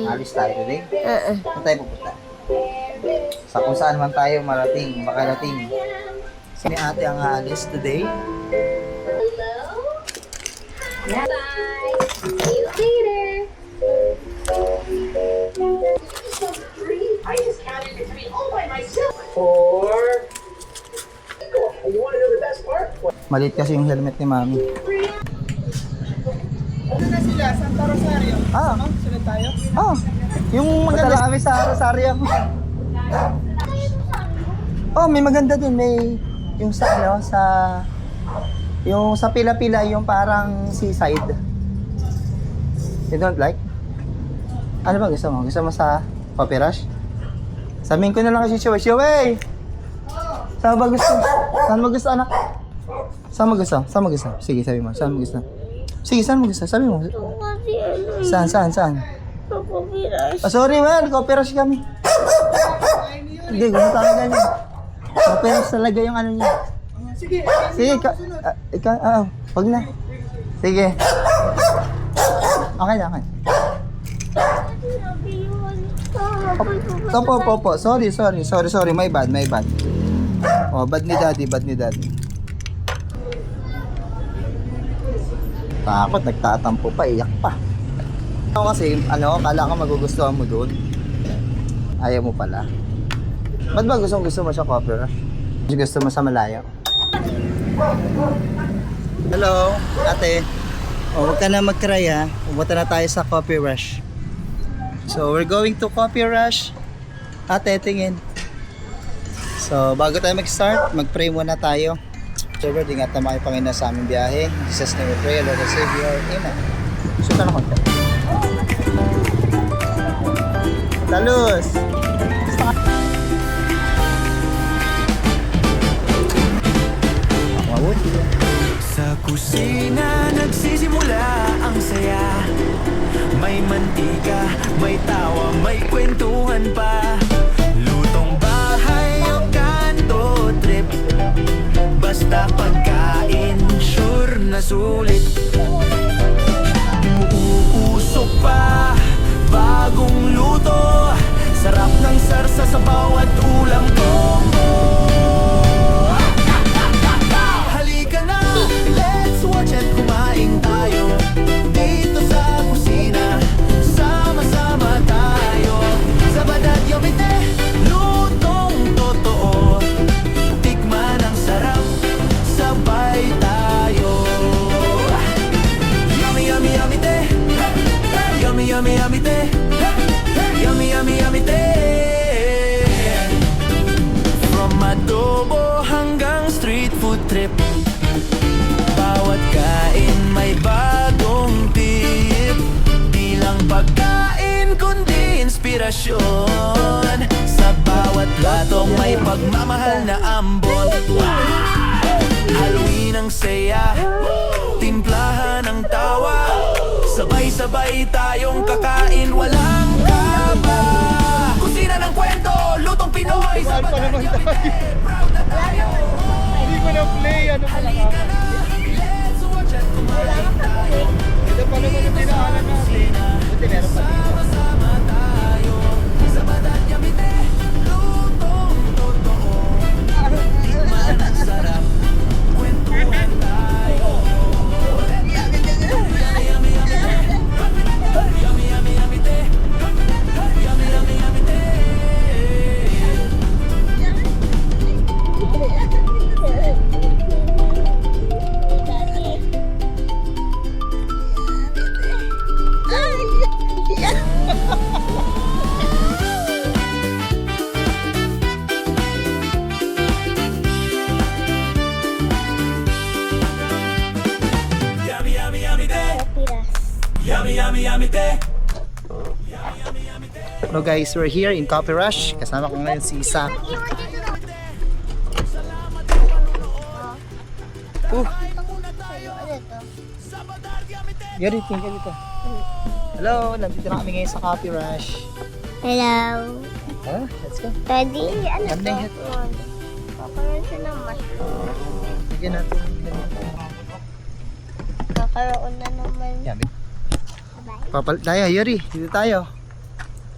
Alis tayo today? Saan tayo pupunta? Sa kung saan man tayo makarating. Si ate ang aalis today. Bye. See you later. I just counted to 3 all by myself. 4. You want to know the best part? Maliit kasi yung helmet ni Mami. Ano na sila? Santa Rosario. Sunod tayo? Yung maganda kami sa Rosario. May maganda din. May yung sa yung sa pila-pila, yung parang seaside. You don't like? Ano ba gusto mo? Gusto mo sa Coffee Rush? Sabihin ko na lang kasi Shiwei! Saan ba gusto? Saan mo gusto, anak? Saan mo gusto? Saan mo gusto? Sige, sabi mo. Saan mo gusto? Sige, saan mo gusto? Sabi mo. Saan? Sorry man, Coffee Rush kami. Hindi, gusto talaga niya. Coffee Rush talaga yung ano niya. Sige. Sige, wag na. Sige. Okay na. Opo. Sorry. My bad. Bad ni daddy. Takot, nagtatampo pa, iyak pa. Ako kasi, akala ko magugustuhan mo doon. Ayaw mo pala. Ba't ba gusto mo sa Coffee Rush? Gusto mo sa malayo? Hello, ate. Huwag ka na mag-cry ha. Pumunta na tayo sa Coffee Rush. So, we're going to Coffee Rush. Ate, tingin. So, bago tayo mag-start, mag-pray muna tayo. Lord, ingatan mo kayo Panginoon sa aming biyahe. In Jesus' name we pray, Lord and Savior. Amen. Suta na konti. Talus! Sa kusina nagsisimula ang saya. May mantika, may tawa, may kwentuhan pa. Lutong bahay o kanto trip. Basta pagkain, sure na sulit. Uusok pa, bagong luto. Sarap ng sarsa sa bawat ulam ko. Let's watch at kumain tayo dito sa kusina. Sama-sama tayo. Sabad at yumite, lutong totoo. Tikman ang sarap, sabay tayo. Yummy, yummy, yummy te. Yummy, yummy, yummy te. Yummy, yummy, yummy te. From adobo hanggang street food trip. Bawat kain may bagong tip. Di lang pagkain kundi inspirasyon. Sa bawat platong may pagmamahal na ambon. Haluin ang saya, timplahan ang tawa. Sabay-sabay tayong kakain, walang kaba. Kusina ng kwento, lutong Pinoy. Sabad at yumite, proud na tayo. Hindi ko na-play. Ano pala ka? Ito pa naman yung pinaalan natin. Buti meron pa dito. Sama tayo, sabad at yumite, lutong totoo. Tikman ang sarap, kwentuhan tayo. Yummy, yummy, yumite. Yummy, yummy, yumite. Hello guys, we're here in Coffee Rush. Kasama ko ngayon si Isa. Yari, tingin ka dito. Hello, nandito na kami ngayon sa Coffee Rush. Hello. Let's go. Daddy, ano Ano to? yan? Kakaroon siya ng mushroom. Sige natin. Kakaroon na naman. Yan. Papalit tayo, Yuri. Dito tayo.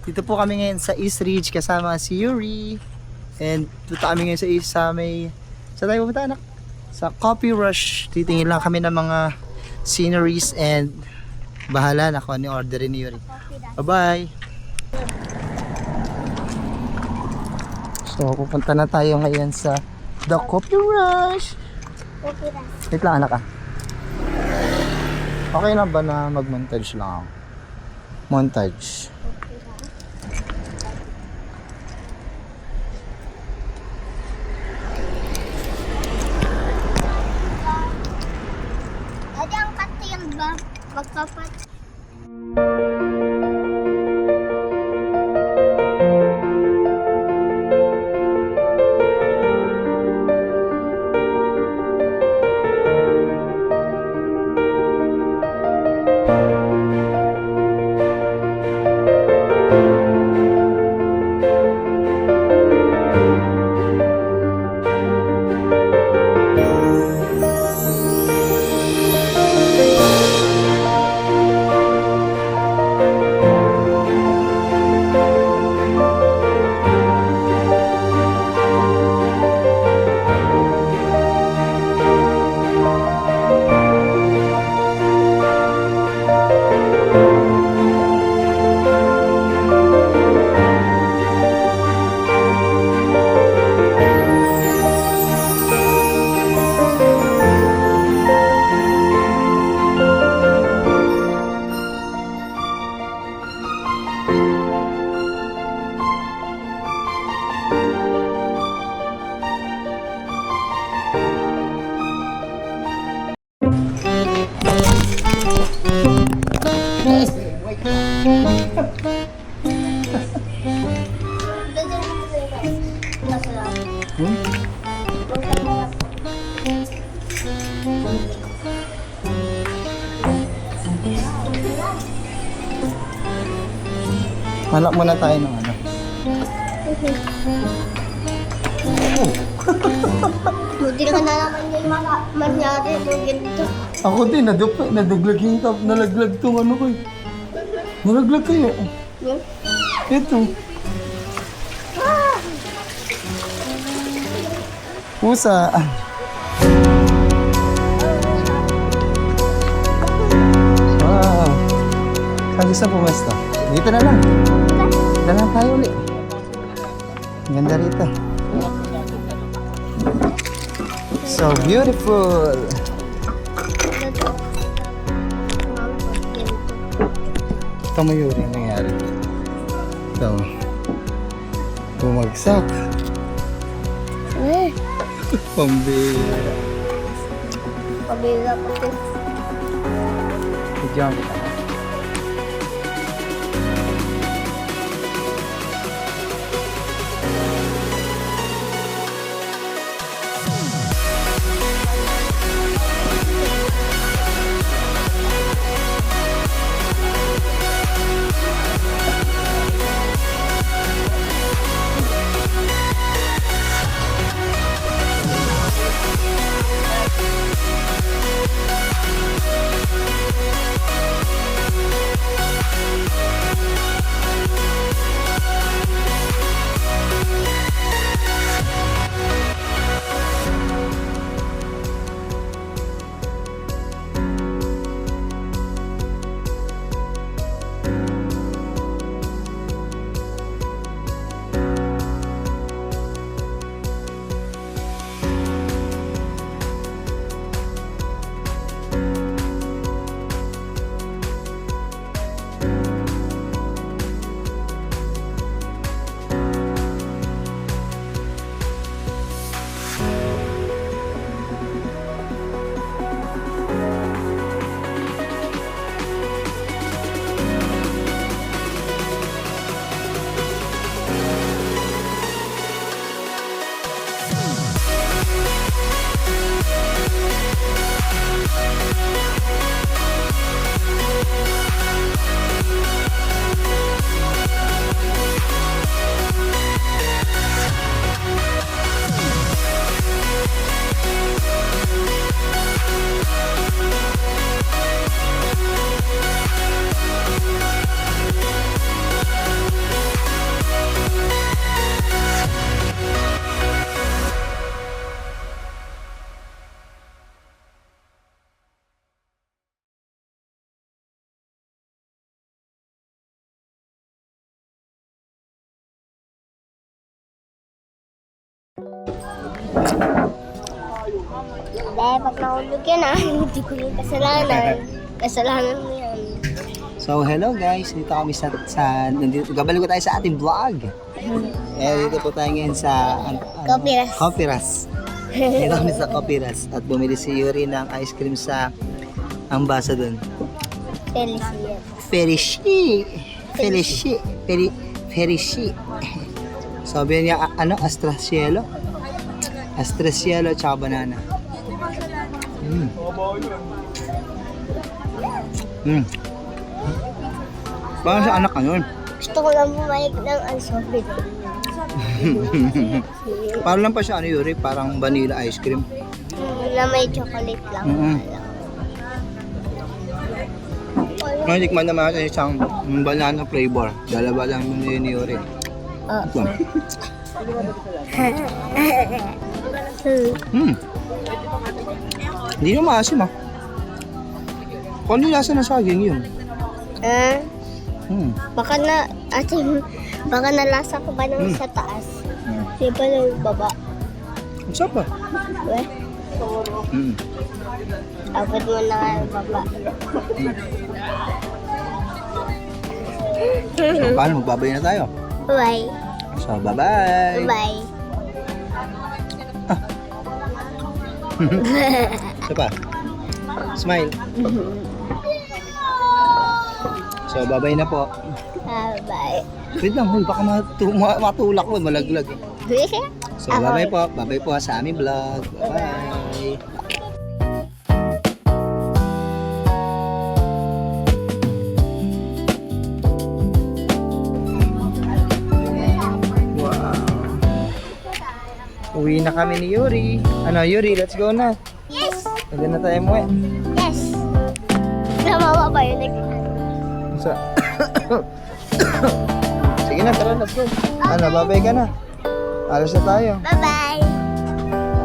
Dito po kami ngayon sa East Ridge kasama si Yuri. And dito kami ngayon sa may... Saan tayo pumunta anak? Sa Coffee Rush. Titingin lang kami ng mga sceneries and bahala na kung ano yung orderin ni Yuri. Bye-bye! So pupunta na tayo ngayon sa The Coffee Rush. Okay na. Wait lang anak ah. Okay na ba na mag-montage lang ako? Montage. Adi ang kati yung ba? Magpapat. Hanap muna tayo ng ano. Buti ka na naman yung mga mangyari yung ganito. Ako din, nadaglag yung top, nalaglag tong ano ko eh. Nalaglag kayo. Hmm? Ito. Pusa. Wow. Saan gusto pumesto? Dito na lang. Dito na tayo ulit. Ang ganda rito. So beautiful. Ito mo Yuri, ang nangyari. Ito. Bumagsak. Eh, Pambira. pabila ko ito. Bigyan kita. Dahil pag nahulog yan hindi ko yung kasalanan. Kasalanan mo yan. So, hello guys. Dito kami nandito, gabalik ko tayo sa ating vlog. Dito po tayo ngayon sa Copiras. Copiras. Dito kami sa Copiras. At bumili si Yuri ng ice cream sa ambasa dun. Felicia. Felici. Sabi niya, Astracielo? Astracielo tsaka banana. Parang sa anak ka nun. Gusto ko lang bumalik ng ansobit. Parang lang pa siya, Yuri, parang vanilla ice cream. Na may chocolate lang. Natikman naman natin isang banana flavor. Dalawa lang yun ni Yuri. Ito. Hindi na maasim ah. Kung ano yung lasa ng saging yun? Baka nalasa ko ba nang sa taas? Di ba nang baba? Ang sarap ah. Weh, abot mo na nga yung baba. So, paano? Magbabay na tayo. Bye. So, bye-bye. Bye. Ito pa. Smile. So, bye-bye na po. Bye. Wait lang, huy, baka matulak mo, malaglag. So, bye-bye po. Bye-bye po sa aming vlog. Bye-bye. Uwi na kami ni Yuri. Ano, Yuri, let's go na. Yes! Pwede na tayo mo Yes! Namawa ba yun? So, sige na, tara, let's go. Ano, babay ka na. Alas na tayo. Bye-bye!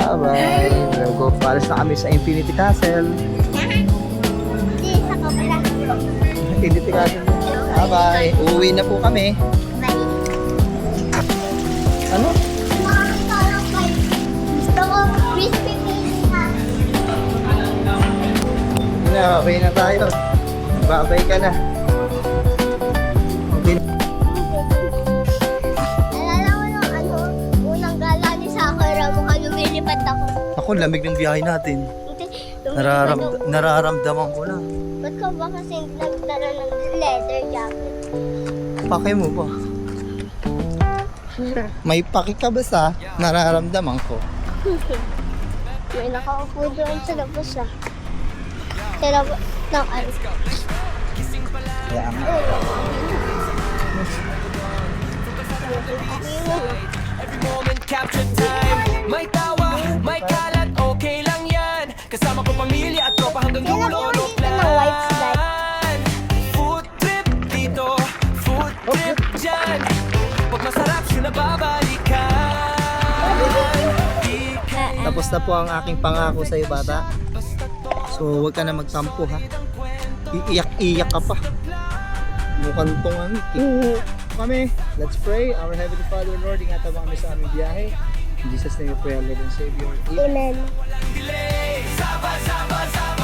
Bye-bye. Let's go. Alas na kami sa Infinity Castle. Hindi, sa kabila. Infinity Castle. Bye-bye. Uuwi na po kami. Bye. Ano? Gusto ko crispy pizza. Okay na tayo. Babay ka na. Okay. Alala ko nung unang gala ni Sakura mo ka lumilipad ako. Ako, lamig ng biyahe natin. Hindi, lumilipad ako. Nararamdaman ko na. Ba't ka ba kasi nagdala ng leather jacket? Pakay mo ba? May paki ka ba sa nararamdaman ko? May nakaupo doon sa labas ah. Sa labas ng ano. Kaya nga. Every moment capture time. May tawa, may kalat, okay lang yan. Kasama ko pamilya at tropa hanggang Kailan dulo. mo dito ng white slide? Food trip dito, food trip dyan. Pag masarap siya nababalikan. Tapos na po ang aking pangako sa iyo, bata. So, huwag ka na magtampo, ha? Iiyak-iyak ka pa. Mukhang tong kami. Let's pray. Our Heavenly Father, Lord, ingatan mo kami sa aming biyahe. In Jesus' name we pray, our Lord and Savior. Amen. Amen. Saba, saba, saba.